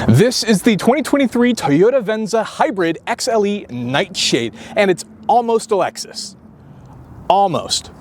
This is the 2023 Toyota Venza Hybrid XLE Nightshade, and it's almost a Lexus. Almost.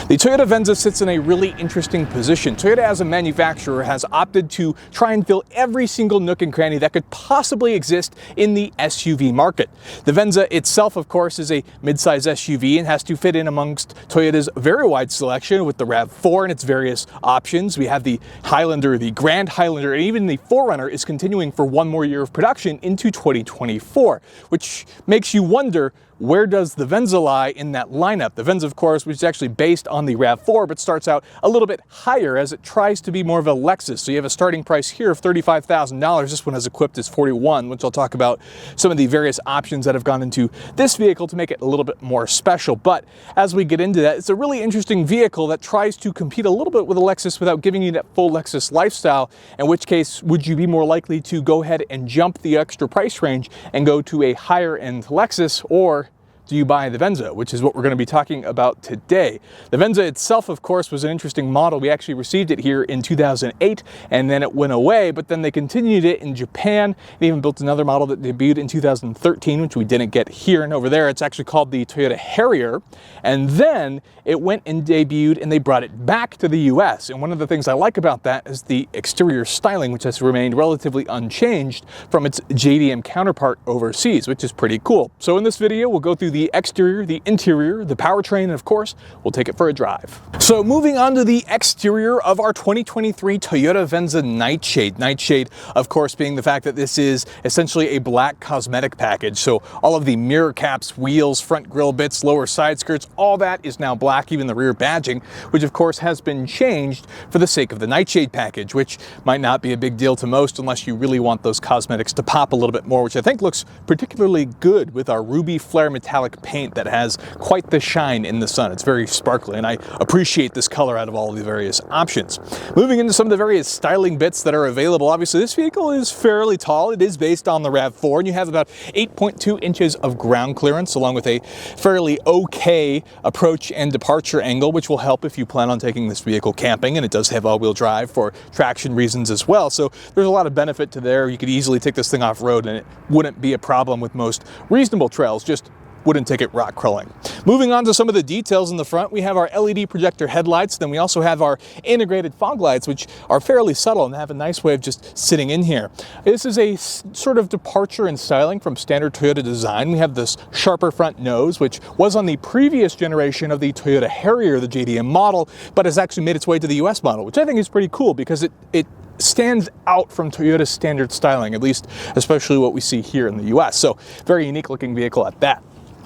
The Toyota Venza sits in a really interesting position. Toyota as a manufacturer has opted to try and fill every single nook and cranny that could possibly exist in the SUV market. The Venza itself, of course, is a mid-size SUV and has to fit in amongst Toyota's very wide selection with the RAV4 and its various options. We have the Highlander, the Grand Highlander, and even the 4Runner is continuing for one more year of production into 2024, which makes you wonder, where does the Venza lie in that lineup? The Venza, of course, which is actually based on the RAV4, but starts out a little bit higher as it tries to be more of a Lexus. So you have a starting price here of $35,000. This one has equipped as $41,000, which I'll talk about some of the various options that have gone into this vehicle to make it a little bit more special. But as we get into that, it's a really interesting vehicle that tries to compete a little bit with a Lexus without giving you that full Lexus lifestyle, in which case would you be more likely to go ahead and jump the extra price range and go to a higher end Lexus, or do you buy the Venza, which is what we're going to be talking about today. The Venza itself, of course, was an interesting model. We actually received it here in 2008, and then it went away, but then they continued it in Japan. They even built another model that debuted in 2013, which we didn't get here. And over there, it's actually called the Toyota Harrier. And then it went and debuted, and they brought it back to the US. And one of the things I like about that is the exterior styling, which has remained relatively unchanged from its JDM counterpart overseas, which is pretty cool. So in this video, we'll go through the exterior, the interior, the powertrain, and of course, we'll take it for a drive. So moving on to the exterior of our 2023 Toyota Venza Nightshade. Nightshade, of course, being the fact that this is essentially a black cosmetic package. So all of the mirror caps, wheels, front grille bits, lower side skirts, all that is now black, even the rear badging, which of course has been changed for the sake of the Nightshade package, which might not be a big deal to most unless you really want those cosmetics to pop a little bit more, which I think looks particularly good with our ruby flare metallic paint that has quite the shine in the sun. It's very sparkly, and I appreciate this color out of all of the various options. Moving into some of the various styling bits that are available, obviously this vehicle is fairly tall. It is based on the RAV4, and you have about 8.2 inches of ground clearance, along with a fairly okay approach and departure angle, which will help if you plan on taking this vehicle camping, and it does have all-wheel drive for traction reasons as well. So there's a lot of benefit to there. You could easily take this thing off-road, and it wouldn't be a problem with most reasonable trails, just wouldn't take it rock crawling. Moving on to some of the details in the front, we have our LED projector headlights. Then we also have our integrated fog lights, which are fairly subtle and have a nice way of just sitting in here. This is a sort of departure in styling from standard Toyota design. We have this sharper front nose, which was on the previous generation of the Toyota Harrier, the JDM model, but has actually made its way to the US model, which I think is pretty cool because it stands out from Toyota's standard styling, at least especially what we see here in the US. So very unique looking vehicle at that.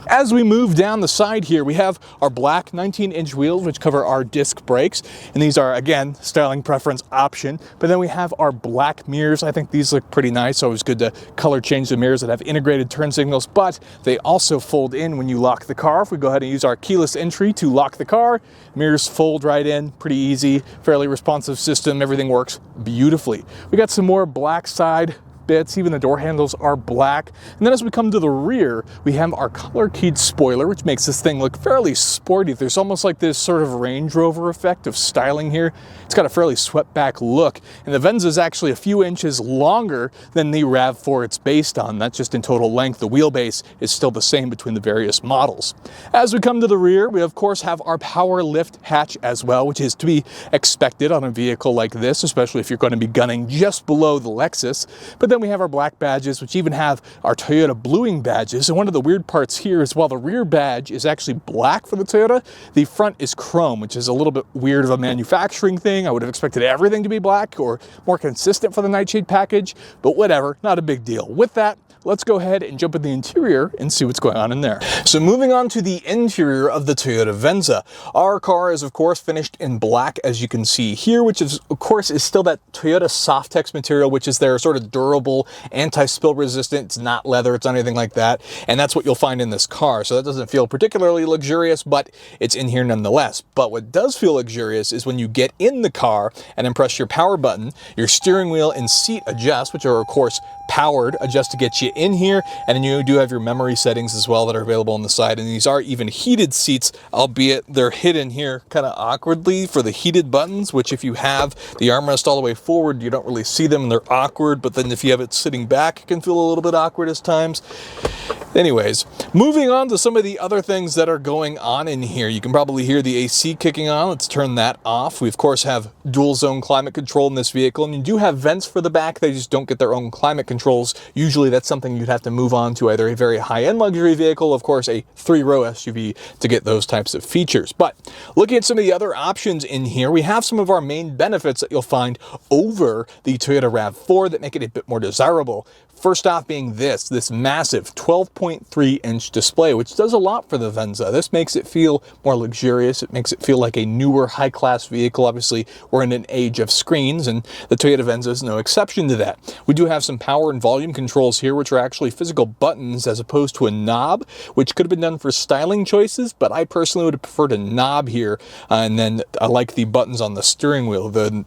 As we move down the side here, we have our black 19-inch wheels, which cover our disc brakes. And these are, again, styling preference option. But then we have our black mirrors. I think these look pretty nice. Always good to color change the mirrors that have integrated turn signals, but they also fold in when you lock the car. If we go ahead and use our keyless entry to lock the car, mirrors fold right in, pretty easy, fairly responsive system. Everything works beautifully. We got some more black side bits, even the door handles are black. And then as we come to the rear, we have our color keyed spoiler, which makes this thing look fairly sporty. There's almost like this sort of Range Rover effect of styling here. It's got a fairly swept back look, and the Venza is actually a few inches longer than the RAV4 it's based on. That's just in total length. The wheelbase is still the same between the various models. As we come to the rear, we of course have our power lift hatch as well, which is to be expected on a vehicle like this, especially if you're going to be gunning just below the Lexus. But then we have our black badges, which even have our Toyota bluing badges. And one of the weird parts here is while the rear badge is actually black for the Toyota, the front is chrome, which is a little bit weird of a manufacturing thing. I would have expected everything to be black or more consistent for the Nightshade package, but whatever, not a big deal. With that, let's go ahead and jump in the interior and see what's going on in there. So moving on to the interior of the Toyota Venza. Our car is of course finished in black, as you can see here, which is of course is still that Toyota Softex material, which is their sort of durable, anti-spill resistant. It's not leather, it's not anything like that. And that's what you'll find in this car. So that doesn't feel particularly luxurious, but it's in here nonetheless. But what does feel luxurious is when you get in the car and then press your power button, your steering wheel and seat adjust, which are of course powered, adjust to get you in here. And then you do have your memory settings as well that are available on the side. And these are even heated seats, albeit they're hidden here kind of awkwardly for the heated buttons, which if you have the armrest all the way forward, you don't really see them and they're awkward. But then if you have it sitting back, it can feel a little bit awkward at times. Anyways, moving on to some of the other things that are going on in here. You can probably hear the AC kicking on. Let's turn that off. We, of course, have dual zone climate control in this vehicle, and you do have vents for the back. They just don't get their own climate controls. Usually that's something you'd have to move on to either a very high-end luxury vehicle, of course, a 3-row SUV to get those types of features. But looking at some of the other options in here, we have some of our main benefits that you'll find over the Toyota RAV4 that make it a bit more desirable. First off being this massive 12.3-inch display, which does a lot for the Venza. This makes it feel more luxurious. It makes it feel like a newer, high-class vehicle. Obviously, we're in an age of screens, and the Toyota Venza is no exception to that. We do have some power and volume controls here, which are actually physical buttons as opposed to a knob, which could have been done for styling choices, but I personally would have preferred a knob here, and then I like the buttons on the steering wheel. The,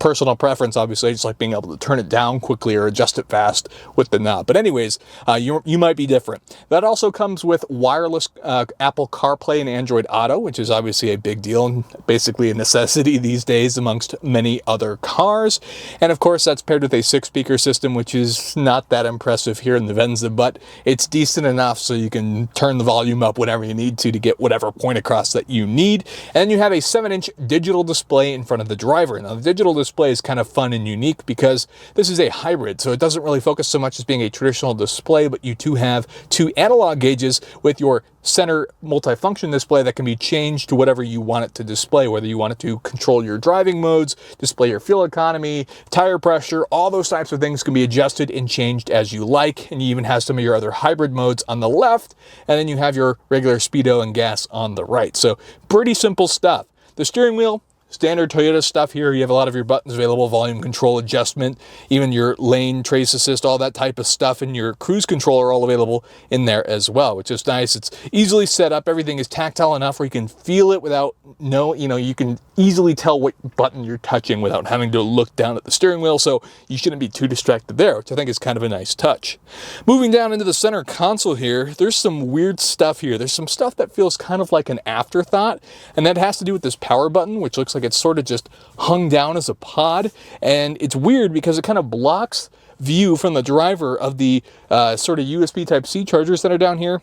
personal preference, obviously, I just like being able to turn it down quickly or adjust it fast with the knob. But anyways, you might be different. That also comes with wireless Apple CarPlay and Android Auto, which is obviously a big deal and basically a necessity these days amongst many other cars. And of course, that's paired with a 6-speaker system, which is not that impressive here in the Venza, but it's decent enough so you can turn the volume up whenever you need to get whatever point across that you need. And you have a 7-inch digital display in front of the driver. Now, the digital display is kind of fun and unique because this is a hybrid, so it doesn't really focus so much as being a traditional display, but you do have 2 analog gauges with your center multifunction display that can be changed to whatever you want it to display, whether you want it to control your driving modes, display your fuel economy, tire pressure, all those types of things can be adjusted and changed as you like. And you even have some of your other hybrid modes on the left, and then you have your regular speedo and gas on the right. So pretty simple stuff. The steering wheel, standard Toyota stuff here. You have a lot of your buttons available, volume control, adjustment, even your lane trace assist, all that type of stuff, and your cruise control are all available in there as well, which is nice. It's easily set up. Everything is tactile enough where you can feel it without you can easily tell what button you're touching without having to look down at the steering wheel, so you shouldn't be too distracted there, which I think is kind of a nice touch. Moving down into the center console here, there's some weird stuff here. There's some stuff that feels kind of like an afterthought, and that has to do with this power button, which looks like it's sort of just hung down as a pod. And it's weird because it kind of blocks view from the driver of the sort of USB Type-C chargers that are down here.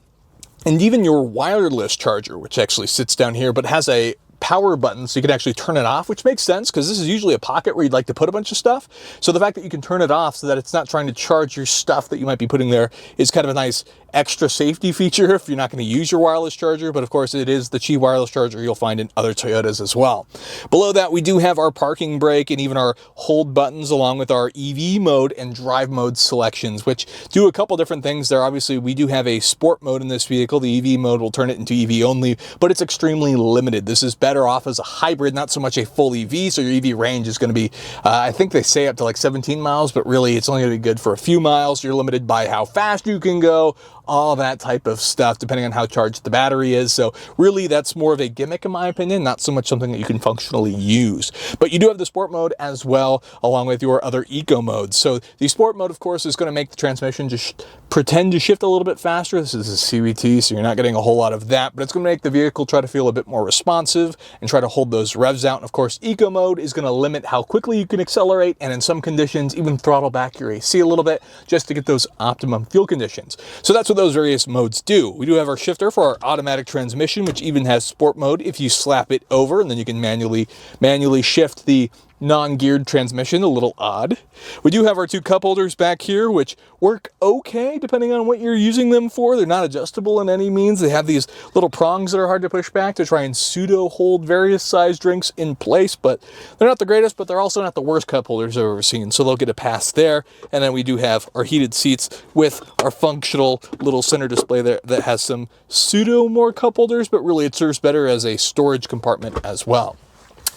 And even your wireless charger, which actually sits down here, but has a power button so you can actually turn it off, which makes sense because this is usually a pocket where you'd like to put a bunch of stuff. So the fact that you can turn it off so that it's not trying to charge your stuff that you might be putting there is kind of a nice extra safety feature if you're not going to use your wireless charger. But of course, it is the Qi wireless charger you'll find in other Toyotas as well. Below that, we do have our parking brake and even our hold buttons, along with our EV mode and drive mode selections, which do a couple different things there. Obviously, we do have a sport mode in this vehicle. The EV mode will turn it into EV only, but it's extremely limited. This is better off as a hybrid, not so much a full EV. So your EV range is going to be, I think they say up to like 17 miles, but really it's only going to be good for a few miles. You're limited by how fast you can go, all that type of stuff, depending on how charged the battery is. So really, that's more of a gimmick in my opinion, not so much something that you can functionally use. But you do have the sport mode as well, along with your other eco modes. So the sport mode, of course, is going to make the transmission just pretend to shift a little bit faster. This is a CVT, so you're not getting a whole lot of that, but it's going to make the vehicle try to feel a bit more responsive and try to hold those revs out. And of course, eco mode is going to limit how quickly you can accelerate, and in some conditions, even throttle back your AC a little bit just to get those optimum fuel conditions. So that's what those various modes do. We do have our shifter for our automatic transmission, which even has sport mode if you slap it over, and then you can manually shift the non-geared transmission. A little odd. We do have our 2 cup holders back here, which work okay depending on what you're using them for. They're not adjustable in any means. They have these little prongs that are hard to push back to try and pseudo hold various size drinks in place, but they're not the greatest, but they're also not the worst cup holders I've ever seen, so they'll get a pass there. And then we do have our heated seats with our functional little center display there that has some pseudo more cup holders, but really it serves better as a storage compartment as well.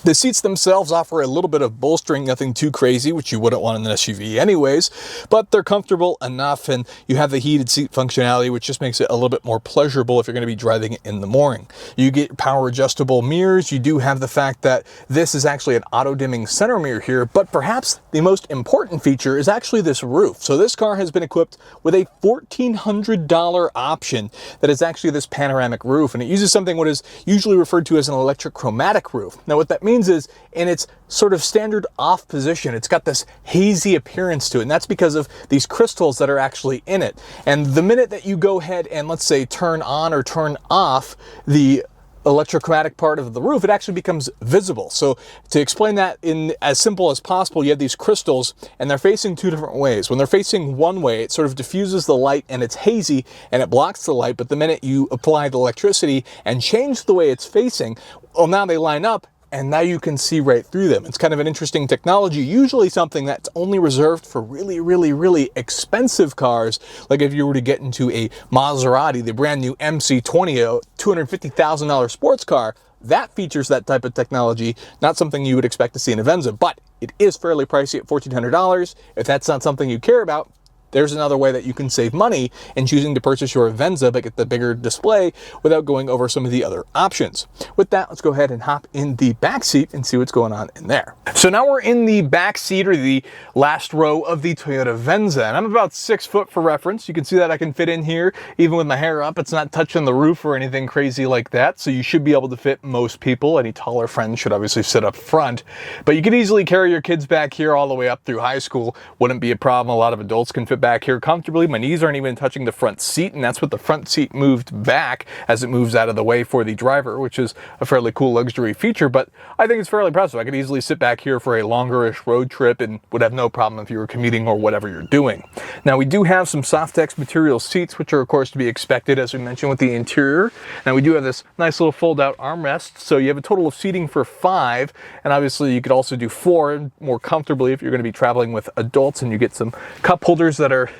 The seats themselves offer a little bit of bolstering, nothing too crazy, which you wouldn't want in an SUV anyways, but they're comfortable enough, and you have the heated seat functionality, which just makes it a little bit more pleasurable if you're going to be driving it in the morning. You get power adjustable mirrors. You do have the fact that this is actually an auto dimming center mirror here, but perhaps the most important feature is actually this roof. So this car has been equipped with a $1,400 option that is actually this panoramic roof, and it uses something what is usually referred to as an electrochromatic roof. Now what that means is in its sort of standard off position, it's got this hazy appearance to it, and that's because of these crystals that are actually in it. And the minute that you go ahead and, let's say, turn on or turn off the electrochromatic part of the roof, it actually becomes visible. So to explain that in as simple as possible, you have these crystals and they're facing two different ways. When they're facing one way, it sort of diffuses the light and it's hazy and it blocks the light, but the minute you apply the electricity and change the way it's facing, well, now they line up and now you can see right through them. It's kind of an interesting technology, usually something that's only reserved for really expensive cars. Like if you were to get into a Maserati, the brand new MC20, a $250,000 sports car, that features that type of technology, not something you would expect to see in a Venza, but it is fairly pricey at $1,400. If that's not something you care about, there's another way that you can save money in choosing to purchase your Venza but get the bigger display without going over some of the other options. With that, let's go ahead and hop in the back seat and see what's going on in there. So now we're in the back seat, or the last row of the Toyota Venza, and I'm about 6 foot for reference. You can see that I can fit in here even with my hair up. It's not touching the roof or anything crazy like that, so you should be able to fit most people. Any taller friends should obviously sit up front, but you could easily carry your kids back here all the way up through high school. Wouldn't be a problem. A lot of adults can fit back here comfortably. My knees aren't even touching the front seat, and that's what the front seat moved back as it moves out of the way for the driver, which is a fairly cool luxury feature, but I think it's fairly impressive. I could easily sit back here for a longer-ish road trip and would have no problem if you were commuting or whatever you're doing. Now, we do have some Softex material seats, which are of course to be expected, as we mentioned, with the interior. Now, we do have this nice little fold-out armrest, so you have a total of seating for 5, and obviously you could also do 4 more comfortably if you're going to be traveling with adults, and you get some cup holders that are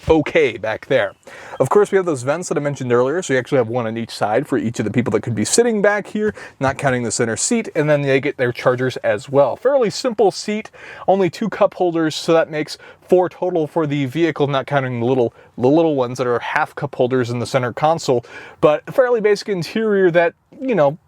okay back there. Of course, we have those vents that I mentioned earlier, so you actually have one on each side for each of the people that could be sitting back here, not counting the center seat, and then they get their chargers as well. Fairly simple seat, only 2 cup holders, so that makes 4 total for the vehicle, not counting the little ones that are half cup holders in the center console, but a fairly basic interior that, you know,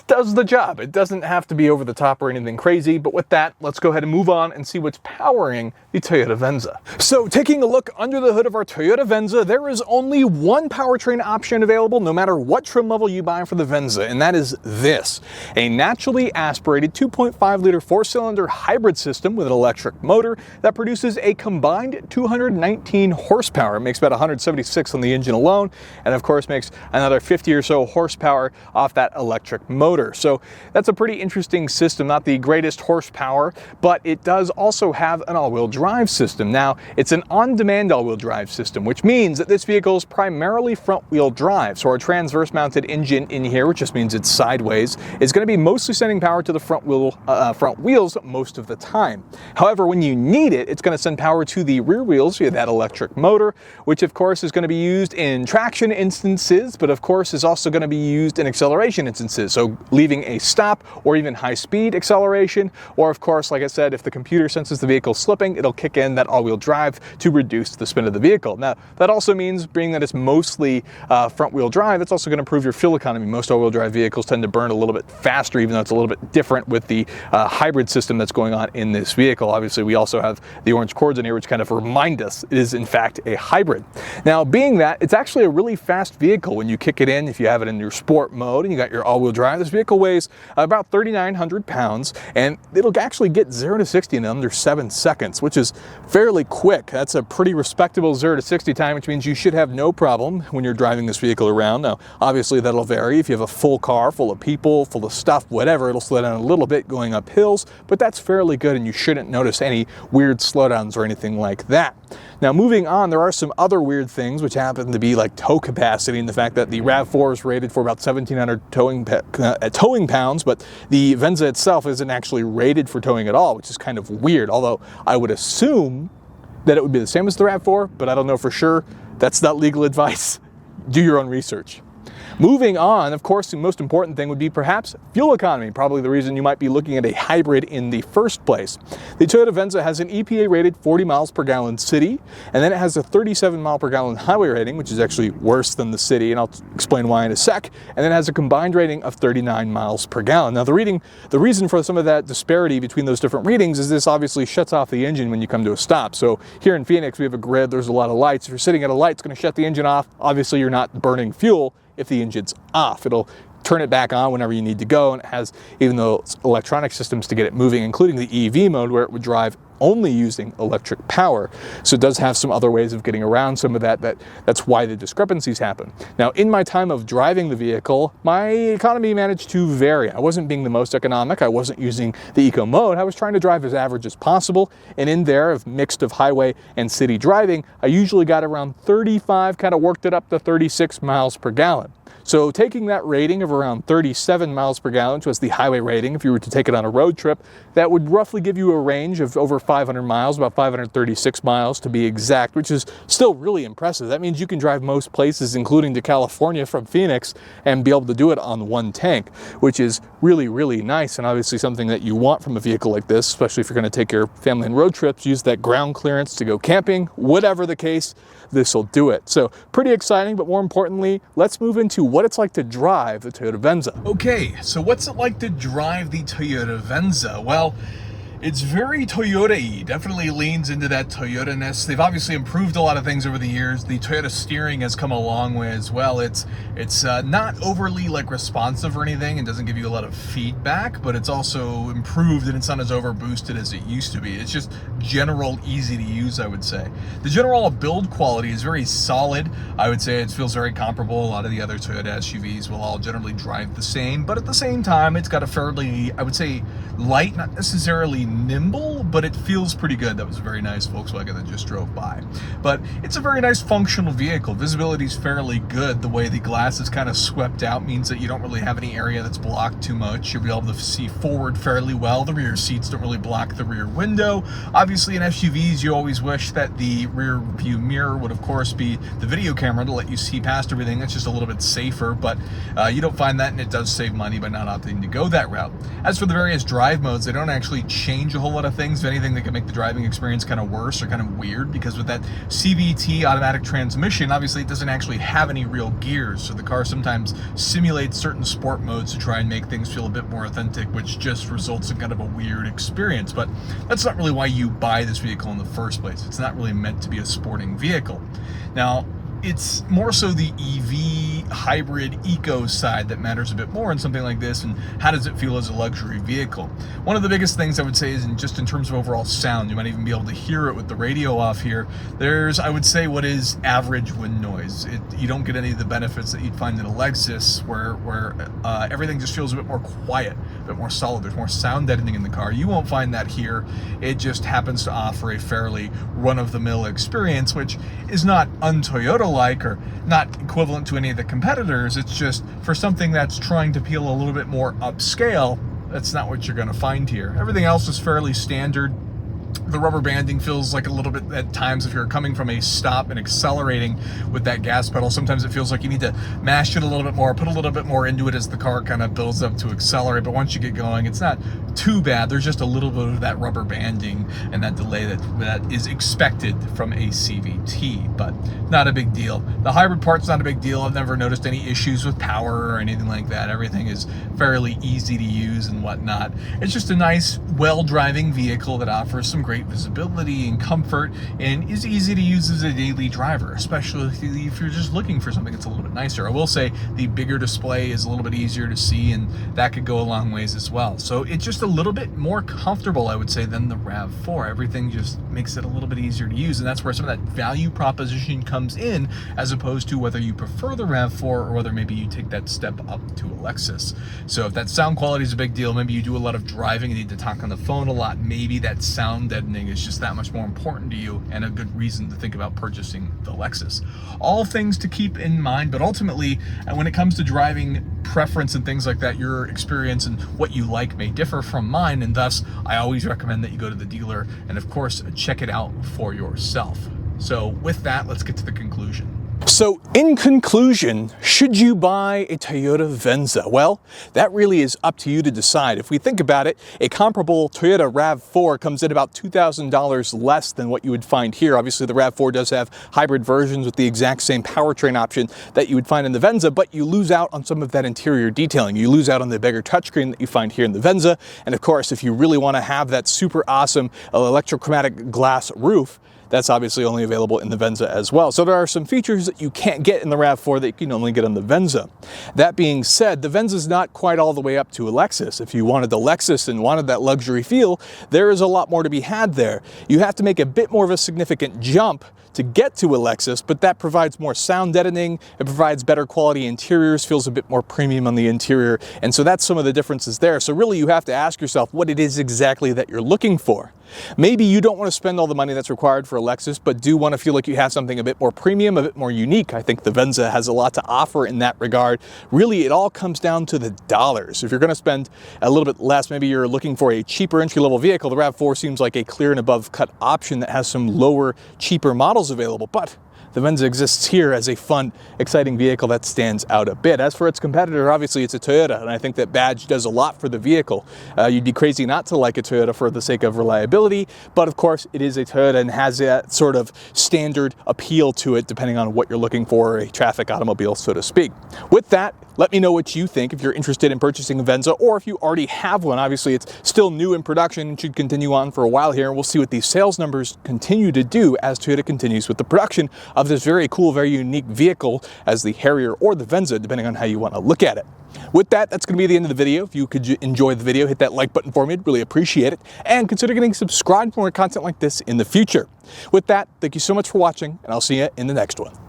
does the job. It doesn't have to be over the top or anything crazy, but with that, let's go ahead and move on and see what's powering the Toyota Venza. So taking a look under the hood of our Toyota Venza, there is only one powertrain option available no matter what trim level you buy for the Venza, and that is this: a naturally aspirated 2.5 liter 4-cylinder hybrid system with an electric motor that produces a combined 219 horsepower. It makes about 176 on the engine alone, and of course makes another 50 or so horsepower off that electric motor. So that's a pretty interesting system. Not the greatest horsepower, but it does also have an all-wheel drive system. Now, it's an on-demand all-wheel drive system, which means that this vehicle is primarily front-wheel drive. So our transverse mounted engine in here, which just means it's sideways, is going to be mostly sending power to the front wheels most of the time. However, when you need it, it's going to send power to the rear wheels via that electric motor, which of course is going to be used in traction instances, but of course is also going to be used in acceleration instances. So leaving a stop or even high-speed acceleration, or of course, like I said, if the computer senses the vehicle slipping, it'll kick in that all-wheel drive to reduce the spin of the vehicle. Now, that also means, being that it's mostly front-wheel drive, it's also going to improve your fuel economy. Most all-wheel drive vehicles tend to burn a little bit faster, even though it's a little bit different with the hybrid system that's going on in this vehicle. Obviously, we also have the orange cords in here, which kind of remind us it is in fact a hybrid. Now, being that it's actually a really fast vehicle when you kick it in, if you have it in your sport mode and you got your all-wheel drive, this vehicle weighs about 3,900 pounds, and it'll actually get 0 to 60 in under 7 seconds, which is fairly quick. That's a pretty respectable 0 to 60 time, which means you should have no problem when you're driving this vehicle around. Now, obviously that'll vary. If you have a full car, full of people, full of stuff, whatever, it'll slow down a little bit going up hills, but that's fairly good, and you shouldn't notice any weird slowdowns or anything like that. Now, moving on, there are some other weird things, which happen to be like tow capacity, and the fact that the RAV4 is rated for about 1,700 towing pounds, but the Venza itself isn't actually rated for towing at all, which is kind of weird, although I would assume that it would be the same as the RAV4, but I don't know for sure. That's not legal advice. Do your own research. Moving on, of course, the most important thing would be perhaps fuel economy, probably the reason you might be looking at a hybrid in the first place. The Toyota Venza has an EPA-rated 40 miles per gallon city, and then it has a 37 mile per gallon highway rating, which is actually worse than the city, and I'll explain why in a sec, and then it has a combined rating of 39 miles per gallon. Now, the reason for some of that disparity between those different readings is this obviously shuts off the engine when you come to a stop. So here in Phoenix, we have a grid, there's a lot of lights. If you're sitting at a light, it's going to shut the engine off. Obviously, you're not burning fuel if the engine's off. It'll turn it back on whenever you need to go, and it has even those electronic systems to get it moving, including the EV mode where it would drive only using electric power. So it does have some other ways of getting around some of that's why the discrepancies happen. Now, in my time of driving the vehicle, my economy managed to vary. I wasn't being the most economic. I wasn't using the eco mode. I was trying to drive as average as possible. And in there, of mixed of highway and city driving, I usually got around 35, kind of worked it up to 36 miles per gallon. So taking that rating of around 37 miles per gallon, which was the highway rating, if you were to take it on a road trip, that would roughly give you a range of over 500 miles, about 536 miles to be exact, which is still really impressive. That means you can drive most places, including to California from Phoenix, and be able to do it on one tank, which is really, really nice, and obviously something that you want from a vehicle like this, especially if you're going to take your family on road trips, use that ground clearance to go camping, whatever the case, this will do it. So pretty exciting, but more importantly, let's move into what it's like to drive the Toyota Venza. Okay, so what's it like to drive the Toyota Venza? Well, it's very Toyota-y, definitely leans into that Toyota-ness. They've obviously improved a lot of things over the years. The Toyota steering has come a long way as well. It's not overly like responsive or anything. It doesn't give you a lot of feedback, but it's also improved and it's not as overboosted as it used to be. It's just general easy to use, I would say. The general build quality is very solid. I would say it feels very comparable. A lot of the other Toyota SUVs will all generally drive the same, but at the same time, it's got a fairly, I would say, light, not necessarily nimble, but it feels pretty good. That was a very nice Volkswagen that just drove by. But it's a very nice functional vehicle. Visibility is fairly good. The way the glass is kind of swept out means that you don't really have any area that's blocked too much. You'll be able to see forward fairly well. The rear seats don't really block the rear window. Obviously in SUVs, you always wish that the rear view mirror would of course be the video camera to let you see past everything. That's just a little bit safer, but you don't find that, and it does save money by not opting to go that route. As for the various drive modes, they don't actually change a whole lot of things. If anything, they can make the driving experience kind of worse or kind of weird, because with that CVT automatic transmission, obviously it doesn't actually have any real gears, so the car sometimes simulates certain sport modes to try and make things feel a bit more authentic, which just results in kind of a weird experience. But that's not really why you buy this vehicle in the first place. It's not really meant to be a sporting vehicle. Now, it's more so the EV hybrid eco side that matters a bit more in something like this, and how does it feel as a luxury vehicle. One of the biggest things I would say is just in terms of overall sound. You might even be able to hear it with the radio off here. There's, I would say, what is average wind noise. You don't get any of the benefits that you'd find in a Lexus, where everything just feels a bit more quiet, a bit more solid. There's more sound deadening in the car. You won't find that here. It just happens to offer a fairly run-of-the-mill experience, which is not un-Toyota-like or not equivalent to any of the competitors. It's just for something that's trying to feel a little bit more upscale, that's not what you're going to find here. Everything else is fairly standard. The rubber banding feels like a little bit at times, if you're coming from a stop and accelerating with that gas pedal, sometimes it feels like you need to mash it a little bit more, put a little bit more into it as the car kind of builds up to accelerate. But once you get going, it's not too bad. There's just a little bit of that rubber banding and that delay that is expected from a CVT, but not a big deal. The hybrid part's not a big deal. I've never noticed any issues with power or anything like that. Everything is fairly easy to use and whatnot. It's just a nice, well-driving vehicle that offers some great visibility and comfort and is easy to use as a daily driver, especially if you're just looking for something that's a little bit nicer. I will say the bigger display is a little bit easier to see, and that could go a long ways as well. So it's just a little bit more comfortable, I would say, than the RAV4. Everything just makes it a little bit easier to use, and that's where some of that value proposition comes in, as opposed to whether you prefer the RAV4 or whether maybe you take that step up to a Lexus. So if that sound quality is a big deal, maybe you do a lot of driving and need to talk on the phone a lot, maybe that sound deadening is just that much more important to you, and a good reason to think about purchasing the Lexus. All things to keep in mind, but ultimately, when it comes to driving preference and things like that, your experience and what you like may differ from mine, and thus I always recommend that you go to the dealer and of course check it out for yourself. So with that, let's get to the conclusion. So in conclusion, should you buy a Toyota Venza? Well, that really is up to you to decide. If we think about it, a comparable Toyota RAV4 comes in about $2,000 less than what you would find here. Obviously, the RAV4 does have hybrid versions with the exact same powertrain option that you would find in the Venza, but you lose out on some of that interior detailing. You lose out on the bigger touchscreen that you find here in the Venza. And of course, if you really want to have that super awesome electrochromatic glass roof, that's obviously only available in the Venza as well. So there are some features that you can't get in the RAV4 that you can only get on the Venza. That being said, the Venza is not quite all the way up to a Lexus. If you wanted the Lexus and wanted that luxury feel, there is a lot more to be had there. You have to make a bit more of a significant jump to get to a Lexus, but that provides more sound deadening, it provides better quality interiors, feels a bit more premium on the interior, and so that's some of the differences there. So really you have to ask yourself what it is exactly that you're looking for. Maybe you don't want to spend all the money that's required for a Lexus, but do want to feel like you have something a bit more premium, a bit more unique. I think the Venza has a lot to offer in that regard. Really, it all comes down to the dollars. If you're going to spend a little bit less, maybe you're looking for a cheaper entry-level vehicle, the RAV4 seems like a clear and above cut option that has some lower, cheaper models available. But the Venza exists here as a fun, exciting vehicle that stands out a bit. As for its competitor, obviously it's a Toyota, and I think that badge does a lot for the vehicle. You'd be crazy not to like a Toyota for the sake of reliability, but of course it is a Toyota and has that sort of standard appeal to it depending on what you're looking for, a traffic automobile, so to speak. With that, let me know what you think if you're interested in purchasing a Venza, or if you already have one. Obviously it's still new in production and should continue on for a while here, and we'll see what these sales numbers continue to do as Toyota continues with the production of this very cool, very unique vehicle as the Harrier or the Venza, depending on how you want to look at it. With that, that's going to be the end of the video. If you could enjoy the video, hit that like button for me. I'd really appreciate it. And consider getting subscribed for more content like this in the future. With that, thank you so much for watching, and I'll see you in the next one.